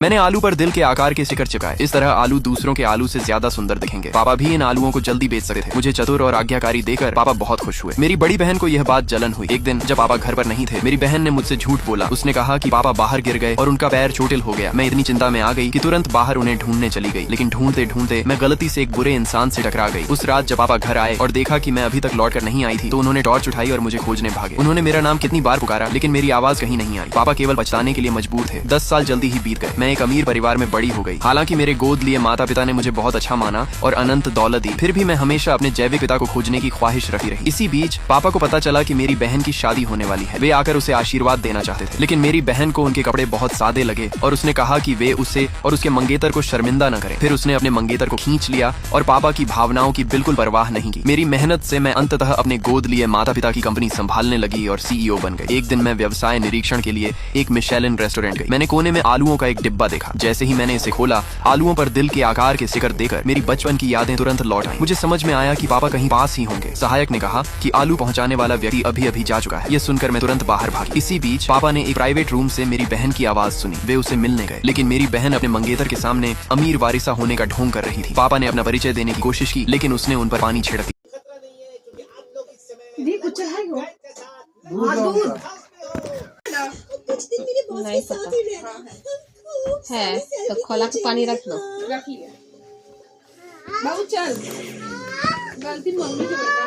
मैंने आलू पर दिल के आकार के स्टिकर चिपकाए। इस तरह आलू दूसरों के आलू से ज्यादा सुंदर दिखेंगे। पापा भी इन आलूओं को जल्दी बेच सकते थे। मुझे चतुर और आज्ञाकारी देकर पापा बहुत खुश हुए। मेरी बड़ी बहन को यह बात जलन हुई। एक दिन जब पापा घर पर नहीं थे, मेरी बहन ने मुझसे झूठ बोला। उसने कहा कि पापा बाहर गिर गए और उनका पैर चोटिल हो गया। मैं इतनी चिंता में आ गई कि तुरंत बाहर उन्हें ढूंढने चली गई, लेकिन ढूंढते ढूंढते मैं गलती से एक बुरे इंसान से टकरा गई। उस रात जब पापा घर आए और देखा कि मैं अभी तक लौट कर नहीं आई थी, तो उन्होंने टॉर्च उठाई और मुझे खोजने भागे। उन्होंने मेरा नाम कितनी बार पुकारा, लेकिन मेरी आवाज कहीं नहीं आई। पापा केवल बचताने के लिए मजबूर थे। 10 साल जल्दी ही बीत गए। मैं एक अमीर परिवार में बड़ी हो गई। हालांकि मेरे गोद लिए माता पिता ने मुझे बहुत अच्छा माना और अनंत दौलत दी, फिर भी मैं हमेशा अपने जैविक पिता को खोजने की ख्वाहिश रखी रही। इसी बीच पापा को पता चला कि मेरी बहन की शादी होने वाली है। वे आकर उसे आशीर्वाद देना चाहते थे, लेकिन मेरी बहन को उनके कपड़े बहुत सादे लगे और उसने कहा कि वे उसे और उसके मंगेतर को शर्मिंदा न करें। फिर उसने अपने मंगेतर को खींच लिया और पापा की भावनाओं की बिल्कुल परवाह नहीं की। मेरी मेहनत से मैं अंततः अपने गोद लिए माता पिता की कंपनी संभालने लगी और CEO बन गई। एक दिन मैं व्यवसाय निरीक्षण के लिए एक मिशेलिन रेस्टोरेंट गई। मैंने कोने में आलूओं का एक डिब्बा देखा। जैसे ही मैंने इसे खोला, आलूओं पर दिल के आकार के स्टिकर देकर मेरी बचपन की यादें तुरंत लौट आईं। मुझे समझ में आया कि पापा कहीं पास ही होंगे। सहायक ने कहा कि आलू पहुंचाने वाला व्यक्ति अभी अभी जा चुका है। यह सुनकर मैं तुरंत बाहर भागी। इसी बीच पापा ने एक प्राइवेट रूम से मेरी बहन की आवाज सुनी। वे उसे मिलने गए, लेकिन मेरी बहन अपने मंगेतर के सामने अमीर वारिसा होने का ढोंग कर रही थी। पापा ने अपना परिचय देने की कोशिश की, लेकिन उसने उन पर पानी छिड़क दिया। नहीं पता है तो खोला के पानी रख लो। बाबू चल, गलती मम्मी की बेटा।